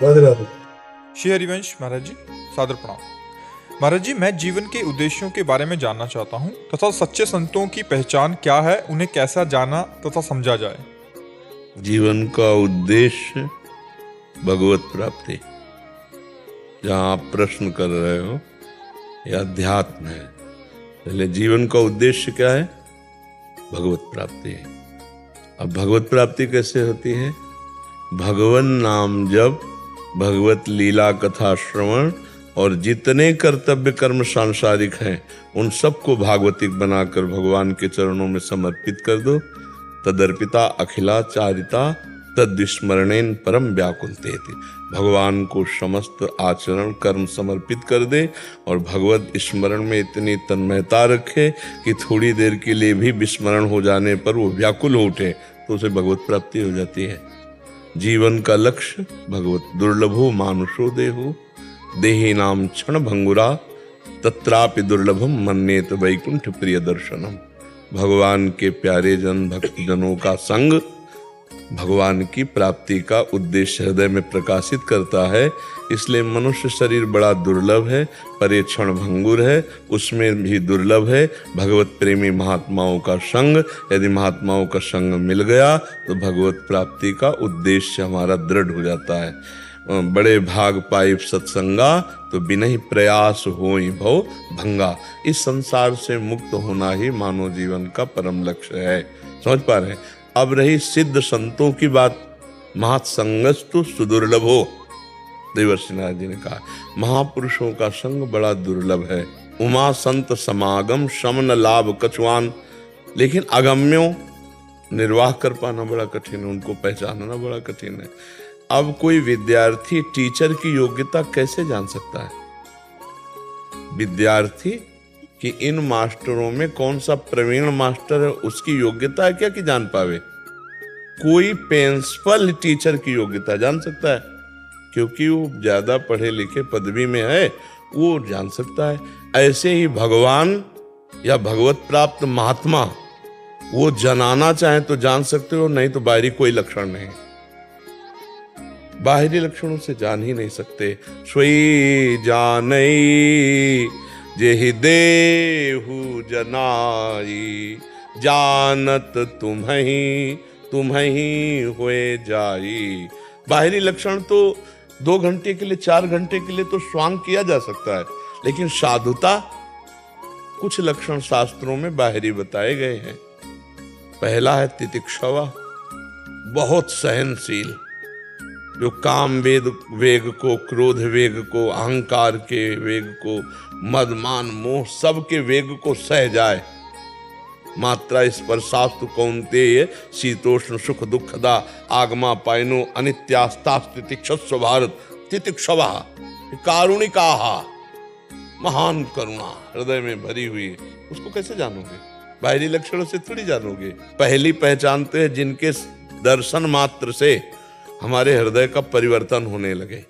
राधे राधे। श्री हरिवंश महाराज जी, सादर प्रणाम। महाराज जी, मैं जीवन के उद्देश्यों के बारे में जानना चाहता हूँ तथा सच्चे संतों की पहचान क्या है, उन्हें कैसा जाना तथा समझा जाए। जीवन का उद्देश्य भगवत प्राप्ति, जहाँ आप प्रश्न कर रहे हो यह अध्यात्म है। पहले जीवन का उद्देश्य क्या है? भगवत प्राप्ति है। अब भगवत प्राप्ति कैसे होती है? भगवन नाम जप, भगवत लीला कथा श्रवण और जितने कर्तव्य कर्म सांसारिक हैं उन सबको भागवतिक बनाकर भगवान के चरणों में समर्पित कर दो। तदर्पिता अखिलाचारिता तद्विस्मरणेन परम व्याकुलते थी। भगवान को समस्त आचरण कर्म समर्पित कर दे और भगवत स्मरण में इतनी तन्मयता रखे कि थोड़ी देर के लिए भी विस्मरण हो जाने पर वो व्याकुल हो उठे, तो उसे भगवत प्राप्ति हो जाती है। जीवन का लक्ष्य भगवत दुर्लभो मानुषो देहो देही नाम क्षण भंगुरा तत्रापि दुर्लभम मन्येत वैकुंठ प्रिय दर्शनम। भगवान के प्यारे जन भक्त जनों का संग भगवान की प्राप्ति का उद्देश्य हृदय में प्रकाशित करता है। इसलिए मनुष्य शरीर बड़ा दुर्लभ है, पर ये क्षण भंगुर है, उसमें भी दुर्लभ है भगवत प्रेमी महात्माओं का संग। यदि महात्माओं का संग मिल गया तो भगवत प्राप्ति का उद्देश्य हमारा दृढ़ हो जाता है। बड़े भाग पाई सत्संगा तो बिना प्रयास होई भव भंगा। इस संसार से मुक्त होना ही मानव जीवन का परम लक्ष्य है। समझ पा रहे हैं? अब रही सिद्ध संतों की बात, महासंगस्तु सुदुर्लभ हो। देवर्षि नारद जी ने कहा महापुरुषों का संग बड़ा दुर्लभ है। उमा संत समागम शमन लाभ कछुआन, लेकिन अगम्यों निर्वाह कर पाना बड़ा कठिन है, उनको पहचानना बड़ा कठिन है। अब कोई विद्यार्थी टीचर की योग्यता कैसे जान सकता है? विद्यार्थी कि इन मास्टरों में कौन सा प्रवीण मास्टर है, उसकी योग्यता है क्या कि जान पावे? कोई प्रिंसिपल टीचर की योग्यता जान सकता है, क्योंकि वो ज्यादा पढ़े लिखे पदवी में है, वो जान सकता है। ऐसे ही भगवान या भगवत प्राप्त महात्मा वो जनाना चाहे तो जान सकते हो, नहीं तो बाहरी कोई लक्षण नहीं, बाहरी लक्षणों से जान ही नहीं सकते। स्वई जानई जेहि देहु जनाई, जानत तुम्हें होए जाई। बाहरी लक्षण तो 2 घंटे के लिए 4 घंटे के लिए तो स्वांग किया जा सकता है, लेकिन साधुता कुछ लक्षण शास्त्रों में बाहरी बताए गए हैं। पहला है तितिक्षवा, बहुत सहनशील, जो काम वेग को, क्रोध वेग को, अहंकार के वेग को, मद मान मोह सबके वेग को सह जाए। मात्रा स्पर्शास्तु कौन्तेय शीतोष्ण सुख दुखदा आगमा पायनो अनित्यास्तास्तितिक्षस्व भारत। तितिक्षवा कारुणिकाहा, महान करुणा हृदय में भरी हुई, उसको कैसे जानोगे? बाहरी लक्षणों से थोड़ी जानोगे। पहली पहचानते हैं जिनके दर्शन मात्र से हमारे हृदय का परिवर्तन होने लगे।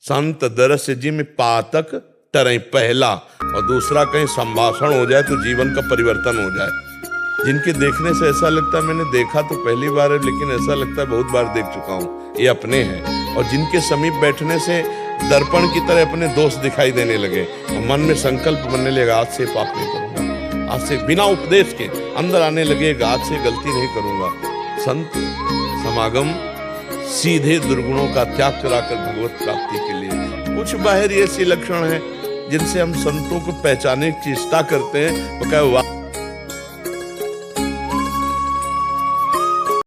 संत दरस जिम पातक तरह पहला, और दूसरा कहीं संभाषण हो जाए तो जीवन का परिवर्तन हो जाए। जिनके देखने से ऐसा लगता है मैंने देखा तो पहली बार है, लेकिन ऐसा लगता है बहुत बार देख चुका हूँ, ये अपने हैं। और जिनके समीप बैठने से दर्पण की तरह अपने दोष दिखाई देने लगे और मन में संकल्प बनने लगा आज से पाप नहीं करूंगा, आज से बिना उपदेश के अंदर आने लगेगा आज से गलती नहीं करूंगा। संत समागम सीधे दुर्गुणों का त्याग कराकर भगवत प्राप्ति के लिए। कुछ बाहरी ऐसे लक्षण हैं जिनसे हम संतों को पहचानने की चेष्टा करते हैं, वो क्या